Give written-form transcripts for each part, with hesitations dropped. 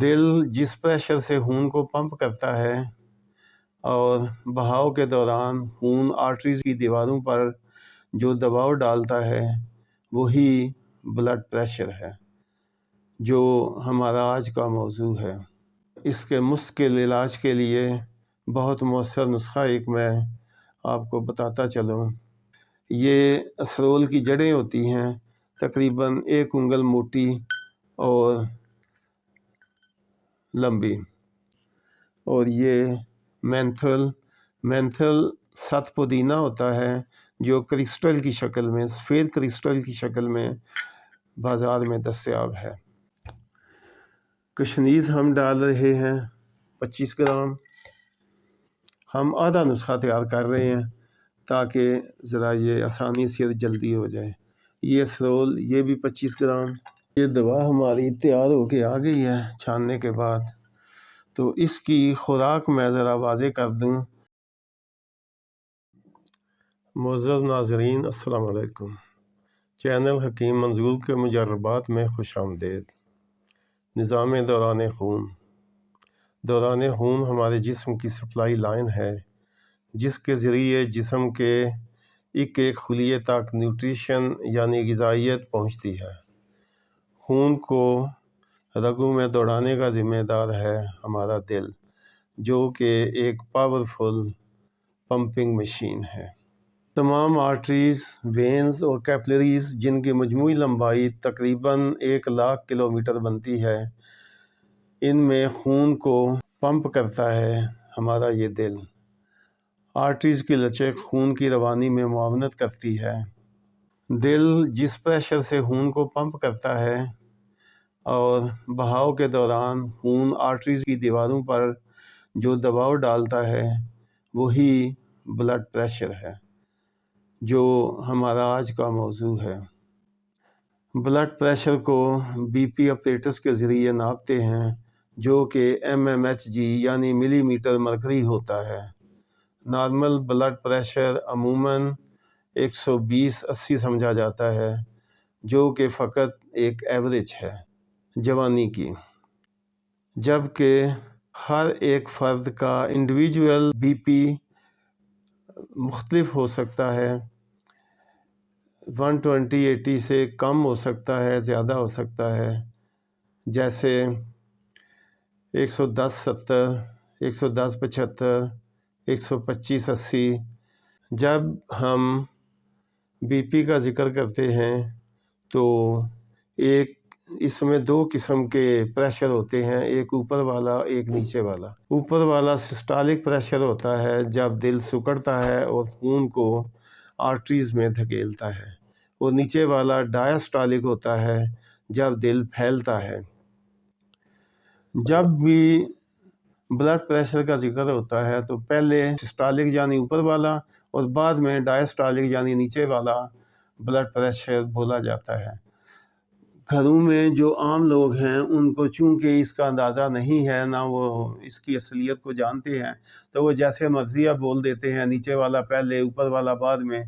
دل جس پریشر سے خون کو پمپ کرتا ہے اور بہاؤ کے دوران خون آرٹریز کی دیواروں پر جو دباؤ ڈالتا ہے وہی بلڈ پریشر ہے، جو ہمارا آج کا موضوع ہے۔ اس کے مستقل علاج کے لیے بہت مؤثر نسخہ ایک میں آپ کو بتاتا چلوں۔ یہ اسرول کی جڑیں ہوتی ہیں، تقریباً 1 انگل موٹی اور لمبی، اور یہ مینتھل ست پودینہ ہوتا ہے جو کرسٹل کی شکل میں، سفید کرسٹل کی شکل میں بازار میں دستیاب ہے۔ کشنیز ہم ڈال رہے ہیں 25 گرام۔ ہم آدھا نسخہ تیار کر رہے ہیں تاکہ ذرا یہ آسانی سے جلدی ہو جائے۔ یہ اسرول، یہ بھی 25 گرام۔ یہ دوا ہماری تیار ہو کے آ گئی ہے چھاننے کے بعد، تو اس کی خوراک میں ذرا واضح کر دوں۔ معزز ناظرین، السلام علیکم۔ چینل حکیم منظور کے مجربات میں خوش آمدید۔ نظام دوران خون ہمارے جسم کی سپلائی لائن ہے جس کے ذریعے جسم کے ایک خلیے تک نیوٹریشن یعنی غذائیت پہنچتی ہے۔ خون کو رگوں میں دوڑانے کا ذمہ دار ہے ہمارا دل، جو کہ ایک پاورفل پمپنگ مشین ہے۔ تمام آرٹریز، وینز اور کیپلریز، جن کی مجموعی لمبائی تقریباً 1,00,000 کلومیٹر بنتی ہے، ان میں خون کو پمپ کرتا ہے ہمارا یہ دل۔ آرٹریز کی لچک خون کی روانی میں معاونت کرتی ہے۔ دل جس پریشر سے خون کو پمپ کرتا ہے اور بہاؤ کے دوران خون آرٹریز کی دیواروں پر جو دباؤ ڈالتا ہے وہی بلڈ پریشر ہے، جو ہمارا آج کا موضوع ہے۔ بلڈ پریشر کو بی پی اپریٹس کے ذریعے ناپتے ہیں، جو کہ mmHg یعنی ملی میٹر مرکری ہوتا ہے۔ نارمل بلڈ پریشر عموماً 120/80 سمجھا جاتا ہے، جو کہ فقط ایک ایوریج ہے جوانی کی، جبکہ ہر ایک فرد کا انڈیویجول بی پی مختلف ہو سکتا ہے۔ 120/80 سے کم ہو سکتا ہے، زیادہ ہو سکتا ہے، جیسے 110/70، 110/75، 125/80۔ جب ہم بی پی کا ذکر کرتے ہیں تو اس میں 2 قسم کے پریشر ہوتے ہیں، ایک اوپر والا، ایک نیچے والا۔ اوپر والا سسٹالک پریشر ہوتا ہے جب دل سکڑتا ہے اور خون کو آرٹریز میں دھکیلتا ہے، اور نیچے والا ڈائسٹالک ہوتا ہے جب دل پھیلتا ہے۔ جب بھی بلڈ پریشر کا ذکر ہوتا ہے تو پہلے سسٹالک یعنی اوپر والا اور بعد میں ڈائسٹالک یعنی نیچے والا بلڈ پریشر بولا جاتا ہے۔ گھروں میں جو عام لوگ ہیں ان کو چونکہ اس کا اندازہ نہیں ہے، نہ وہ اس کی اصلیت کو جانتے ہیں، تو وہ جیسے مرضی اب بول دیتے ہیں، نیچے والا پہلے، اوپر والا بعد میں،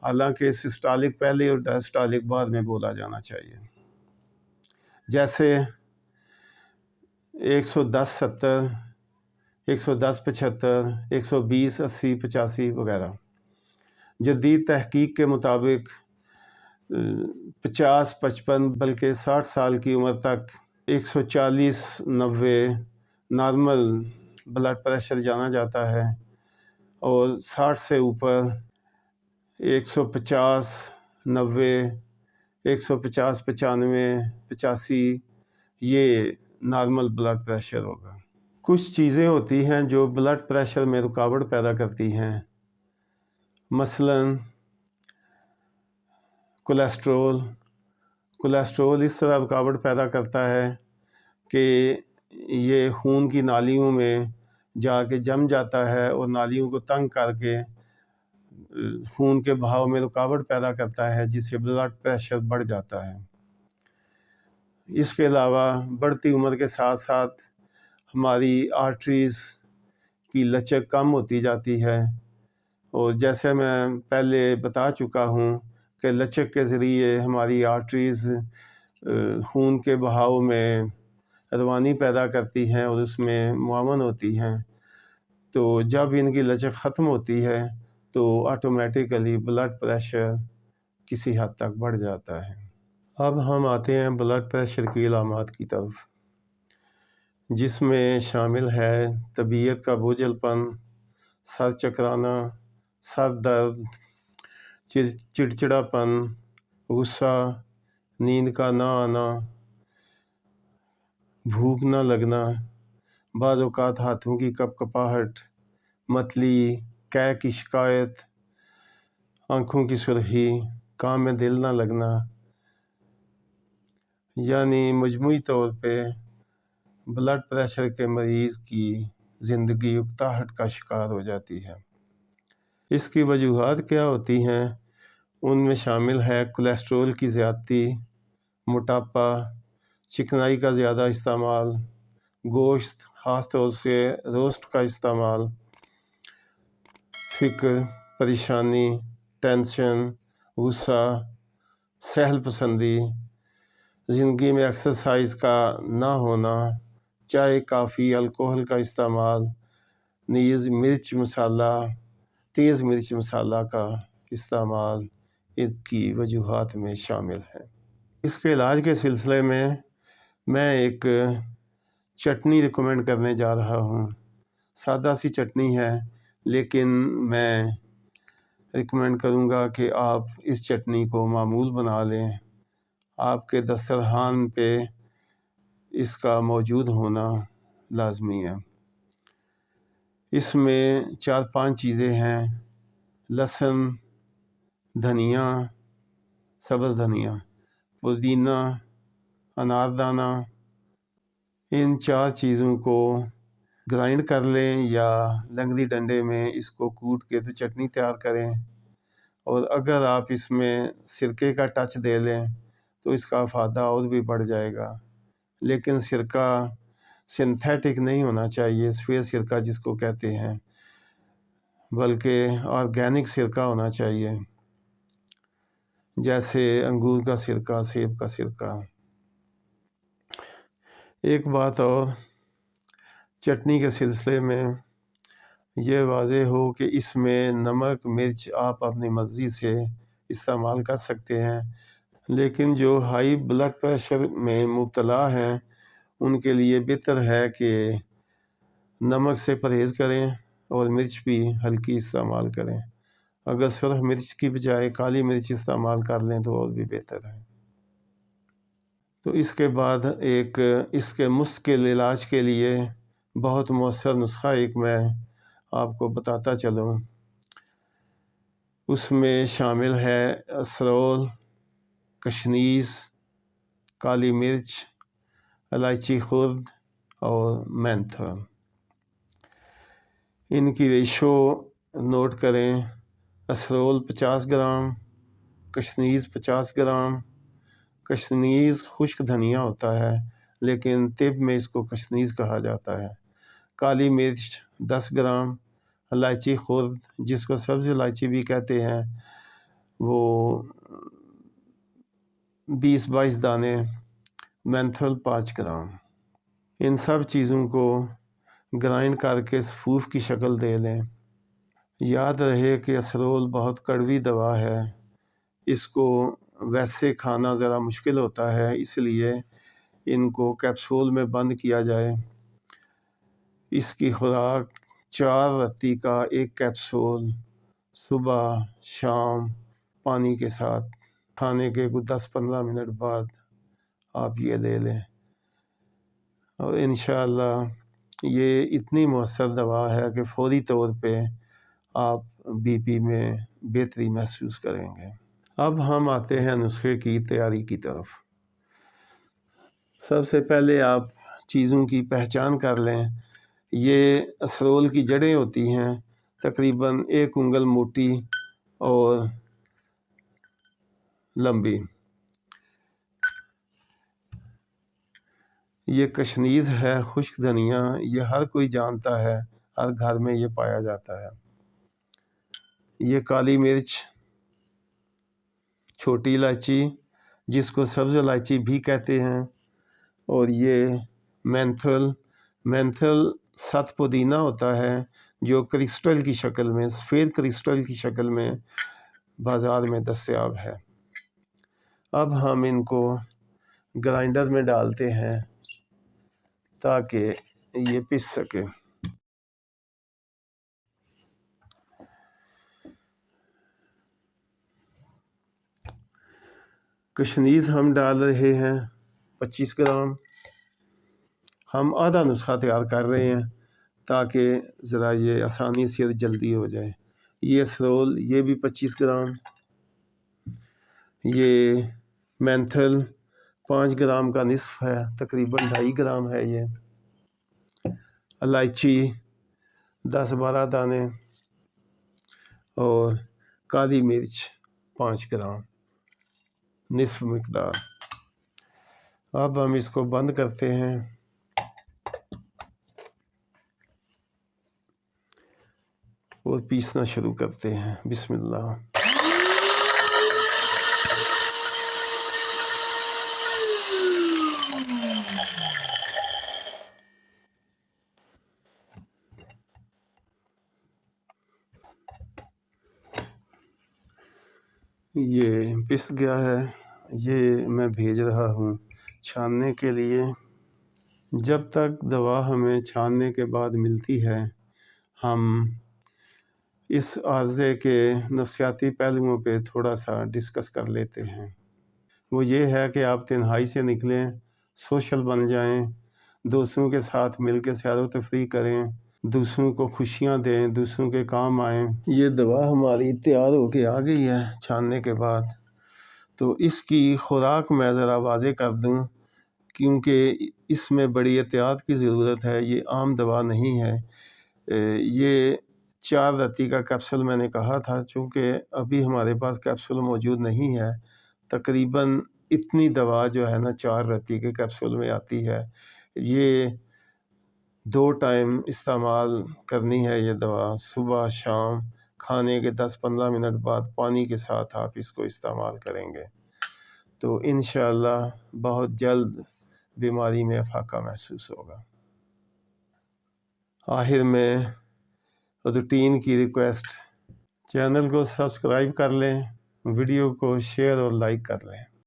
حالانکہ سسٹالک پہلے اور ڈائسٹالک بعد میں بولا جانا چاہیے۔ جیسے 110/70، 110/75، 120/80، 85 وغیرہ۔ جدید تحقیق کے مطابق 50، 55 بلکہ 60 سال کی عمر تک 140/90 نارمل بلڈ پریشر جانا جاتا ہے، اور 60 سے اوپر 150/90، 150/95، 85 یہ نارمل بلڈ پریشر ہوگا۔ کچھ چیزیں ہوتی ہیں جو بلڈ پریشر میں رکاوٹ پیدا کرتی ہیں، مثلاً کولیسٹرول اس طرح رکاوٹ پیدا کرتا ہے کہ یہ خون کی نالیوں میں جا کے جم جاتا ہے اور نالیوں کو تنگ کر کے خون کے بہاؤ میں رکاوٹ پیدا کرتا ہے، جس سے بلڈ پریشر بڑھ جاتا ہے۔ اس کے علاوہ بڑھتی عمر کے ساتھ ساتھ ہماری آرٹریز کی لچک کم ہوتی جاتی ہے، اور جیسے میں پہلے بتا چکا ہوں کہ لچک کے ذریعے ہماری آرٹریز خون کے بہاؤ میں روانی پیدا کرتی ہیں اور اس میں معاون ہوتی ہیں، تو جب ان کی لچک ختم ہوتی ہے تو آٹومیٹیکلی بلڈ پریشر کسی حد تک بڑھ جاتا ہے۔ اب ہم آتے ہیں بلڈ پریشر کی علامات کی طرف، جس میں شامل ہے طبیعت کا بوجھل پن، سر چکرانا، سر درد، چڑچڑاپن، غصہ، نیند کا نہ آنا، بھوک نہ لگنا، بعض اوقات ہاتھوں کی کپکپاہٹ، متلی، قے کی شکایت، آنکھوں کی سرخی، کام میں دل نہ لگنا، یعنی مجموعی طور پہ بلڈ پریشر کے مریض کی زندگی اکتاہٹ کا شکار ہو جاتی ہے۔ اس کی وجوہات کیا ہوتی ہیں؟ ان میں شامل ہے کولیسٹرول کی زیادتی، موٹاپا، چکنائی کا زیادہ استعمال، گوشت خاص طور سے روسٹ کا استعمال، فکر، پریشانی، ٹینشن، غصہ، سہل پسندی، زندگی میں ایکسرسائز کا نہ ہونا، چائے، کافی، الکوہل کا استعمال، نیز تیز مرچ مسالہ کا استعمال اس کی وجوہات میں شامل ہے۔ اس کے علاج کے سلسلے میں ایک چٹنی ریکمینڈ کرنے جا رہا ہوں۔ سادہ سی چٹنی ہے، لیکن میں ریکمینڈ کروں گا کہ آپ اس چٹنی کو معمول بنا لیں۔ آپ کے دسترخوان پہ اس کا موجود ہونا لازمی ہے۔ اس میں 4-5 چیزیں ہیں: لہسن، دھنیا، سبز دھنیا، پودینہ، اناردانہ۔ ان 4 چیزوں کو گرائنڈ کر لیں یا لنگڑی ڈنڈے میں اس کو کوٹ کے تو چٹنی تیار کریں، اور اگر آپ اس میں سرکے کا ٹچ دے لیں تو اس کا افادہ اور بھی بڑھ جائے گا، لیکن سرکہ سنتھیٹک نہیں ہونا چاہیے، سفید سرکہ جس کو کہتے ہیں، بلکہ آرگینک سرکہ ہونا چاہیے، جیسے انگور کا سرکہ، سیب کا سرکہ۔ ایک بات اور چٹنی کے سلسلے میں یہ واضح ہو کہ اس میں نمک مرچ آپ اپنی مرضی سے استعمال کر سکتے ہیں، لیکن جو ہائی بلڈ پریشر میں مبتلا ہیں ان کے لیے بہتر ہے کہ نمک سے پرہیز کریں اور مرچ بھی ہلکی استعمال کریں۔ اگر سرخ مرچ کی بجائے کالی مرچ استعمال کر لیں تو اور بھی بہتر ہے۔ تو اس کے بعد اس کے مستقل علاج کے لیے بہت مؤثر نسخہ ایک میں آپ کو بتاتا چلوں۔ اس میں شامل ہے اسرول، کشنیز، کالی مرچ، الائچی خرد اور مینتھل۔ ان کی ریشو نوٹ کریں: اسرول 50 گرام، کشنیز 50 گرام۔ کشنیز خشک دھنیا ہوتا ہے، لیکن طب میں اس کو کشنیز کہا جاتا ہے۔ کالی مرچ 10 گرام، الائچی خرد جس کو سبز الائچی بھی کہتے ہیں وہ 20-22 دانے، مینتھل 5 گرام۔ ان سب چیزوں کو گرائنڈ کر کے صفوف کی شکل دے لیں۔ یاد رہے کہ اسرول بہت کڑوی دوا ہے، اس کو ویسے کھانا ذرا مشکل ہوتا ہے، اس لیے ان کو کیپسول میں بند کیا جائے۔ اس کی خوراک 4 رتی کا ایک کیپسول صبح شام پانی کے ساتھ کھانے کے کچھ 10-15 منٹ بعد آپ یہ لے لیں، اور انشاءاللہ یہ اتنی مؤثر دوا ہے کہ فوری طور پہ آپ بی پی میں بہتری محسوس کریں گے۔ اب ہم آتے ہیں نسخے کی تیاری کی طرف۔ سب سے پہلے آپ چیزوں کی پہچان کر لیں۔ یہ اسرول کی جڑیں ہوتی ہیں، تقریباً 1 انگل موٹی اور لمبی۔ یہ کشنیز ہے، خشک دھنیا، یہ ہر کوئی جانتا ہے، ہر گھر میں یہ پایا جاتا ہے۔ یہ کالی مرچ، چھوٹی الائچی جس کو سبز الائچی بھی کہتے ہیں، اور یہ مینتھل 7 پودینہ ہوتا ہے جو کرسٹل کی شکل میں، سفید کرسٹل کی شکل میں بازار میں دستیاب ہے۔ اب ہم ان کو گرائنڈر میں ڈالتے ہیں تاکہ یہ پس سکے۔ کشنیز ہم ڈال رہے ہیں 25 گرام۔ ہم آدھا نسخہ تیار کر رہے ہیں تاکہ ذرا یہ آسانی سے جلدی ہو جائے۔ یہ اسرول یہ بھی 25 گرام۔ یہ مینتھل 5 گرام کا نصف ہے، تقریباً 2.5 گرام ہے یہ۔ الائچی 10-12 دانے اور کالی مرچ 5 گرام، نصف مقدار۔ اب ہم اس کو بند کرتے ہیں اور پیسنا شروع کرتے ہیں۔ بسم اللہ۔ یہ پس گیا ہے، یہ میں بھیج رہا ہوں چھاننے کے لیے۔ جب تک دوا ہمیں چھاننے کے بعد ملتی ہے، ہم اس عارضے کے نفسیاتی پہلوؤں پہ تھوڑا سا ڈسکس کر لیتے ہیں۔ وہ یہ ہے کہ آپ تنہائی سے نکلیں، سوشل بن جائیں، دوستوں کے ساتھ مل کے سیر و تفریح کریں، دوسروں کو خوشیاں دیں، دوسروں کے کام آئیں۔ یہ دوا ہماری تیار ہو کے آ گئی ہے چھاننے کے بعد، تو اس کی خوراک میں ذرا واضح کر دوں کیونکہ اس میں بڑی احتیاط کی ضرورت ہے۔ یہ عام دوا نہیں ہے۔ یہ 4 رتی کا کیپسول میں نے کہا تھا، چونکہ ابھی ہمارے پاس کیپسول موجود نہیں ہے۔ تقریباً اتنی دوا جو ہے نا 4 رتی کے کیپسول میں آتی ہے۔ یہ 2 ٹائم استعمال کرنی ہے یہ دوا، صبح شام، کھانے کے 10-15 منٹ بعد پانی کے ساتھ آپ اس کو استعمال کریں گے تو انشاءاللہ بہت جلد بیماری میں افاقہ محسوس ہوگا۔ آخر میں روٹین کی ریکویسٹ، چینل کو سبسکرائب کر لیں، ویڈیو کو شیئر اور لائک کر لیں۔